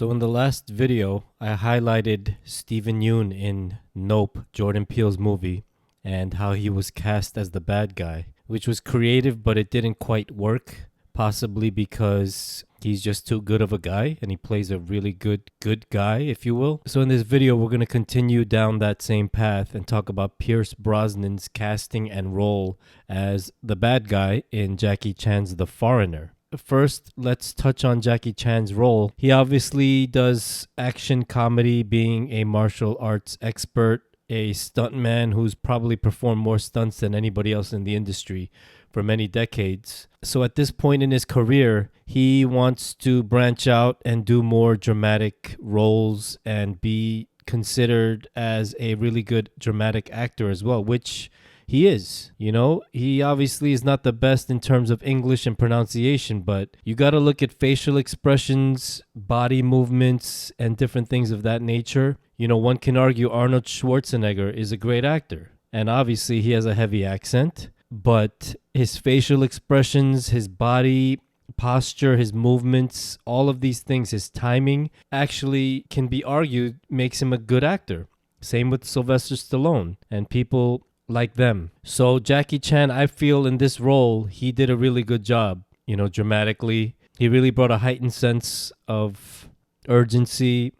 So in the last video, I highlighted Steven Yeun in Nope, Jordan Peele's movie, and how he was cast as the bad guy, which was creative, but it didn't quite work, possibly because he's just too good of a guy and he plays a really good guy, if you will. So in this video, we're going to continue down that same path and talk about Pierce Brosnan's casting and role as the bad guy in Jackie Chan's The Foreigner. First, let's touch on Jackie Chan's role. He obviously does action comedy, being a martial arts expert, a stuntman who's probably performed more stunts than anybody else in the industry for many decades. So at this point in his career, he wants to branch out and do more dramatic roles and be considered as a really good dramatic actor as well, which he is. He obviously is not the best in terms of English and pronunciation, but you got to look at facial expressions, body movements, and different things of that nature. One can argue Arnold Schwarzenegger is a great actor, and obviously he has a heavy accent, but his facial expressions, his body posture, his movements, all of these things, his timing actually can be argued makes him a good actor. Same with Sylvester Stallone and people like them. So Jackie Chan, I feel in this role, he did a really good job, dramatically. He really brought a heightened sense of urgency.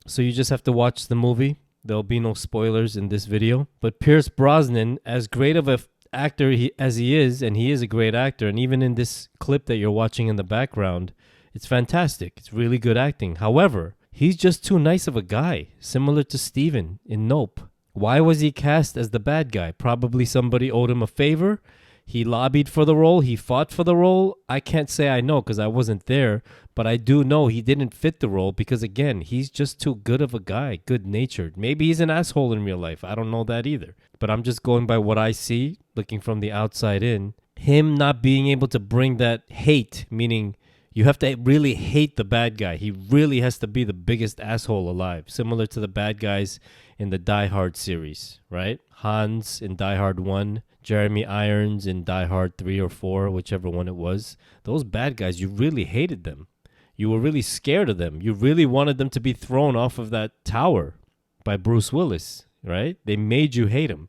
So you just have to watch the movie. There'll be no spoilers in this video. But Pierce Brosnan, as great of an actor as he is, and he is a great actor, and even in this clip that you're watching in the background, it's fantastic. It's really good acting. However, he's just too nice of a guy, similar to Steven in Nope. Why was he cast as the bad guy? Probably somebody owed him a favor. He lobbied for the role. He fought for the role. I can't say I know because I wasn't there, but I do know he didn't fit the role because, again, he's just too good of a guy, good-natured. Maybe he's an asshole in real life. I don't know that either. But I'm just going by what I see, looking from the outside in. Him not being able to bring that hate, meaning you have to really hate the bad guy. He really has to be the biggest asshole alive, similar to the bad guys in the Die Hard series, right? Hans in Die Hard 1, Jeremy Irons in Die Hard 3 or 4, whichever one it was. Those bad guys, you really hated them. You were really scared of them. You really wanted them to be thrown off of that tower by Bruce Willis, right? They made you hate him.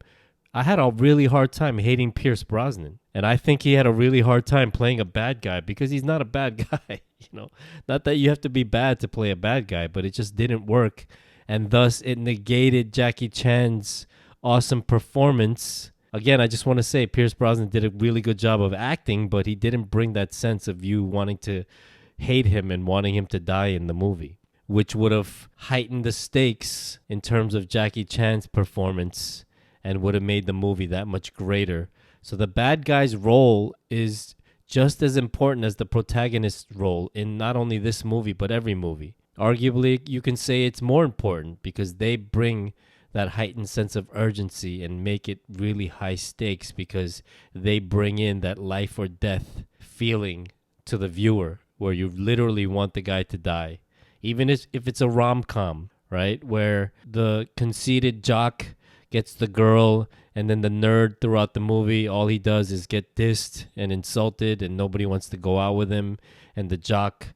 I had a really hard time hating Pierce Brosnan. And I think he had a really hard time playing a bad guy because he's not a bad guy. Not that you have to be bad to play a bad guy, but it just didn't work. And thus it negated Jackie Chan's awesome performance. Again, I just want to say Pierce Brosnan did a really good job of acting, but he didn't bring that sense of you wanting to hate him and wanting him to die in the movie, which would have heightened the stakes in terms of Jackie Chan's performance and would have made the movie that much greater. So the bad guy's role is just as important as the protagonist's role in not only this movie, but every movie. Arguably, you can say it's more important because they bring that heightened sense of urgency and make it really high stakes because they bring in that life or death feeling to the viewer where you literally want the guy to die. Even if it's a rom-com, right? Where the conceited jock gets the girl, and then the nerd throughout the movie, all he does is get dissed and insulted, and nobody wants to go out with him. And the jock,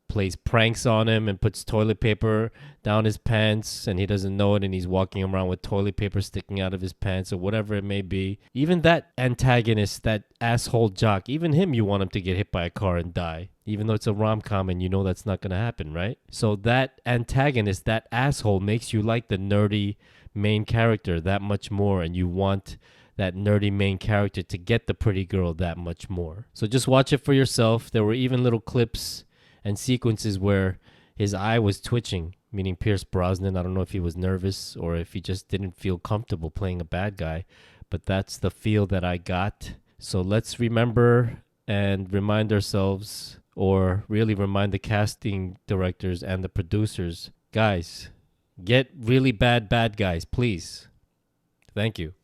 plays pranks on him and puts toilet paper down his pants, and he doesn't know it, and he's walking around with toilet paper sticking out of his pants or whatever it may be. Even that antagonist, that asshole jock, even him, you want him to get hit by a car and die, even though it's a rom-com and you know that's not going to happen, right? So that antagonist, that asshole, makes you like the nerdy main character that much more, and you want that nerdy main character to get the pretty girl that much more. So just watch it for yourself. There were even little clips and sequences where his eye was twitching, meaning Pierce Brosnan. I don't know if he was nervous or if he just didn't feel comfortable playing a bad guy, but that's the feel that I got. So let's remember and remind ourselves, or really remind the casting directors and the producers, guys, get really bad guys, please. Thank you.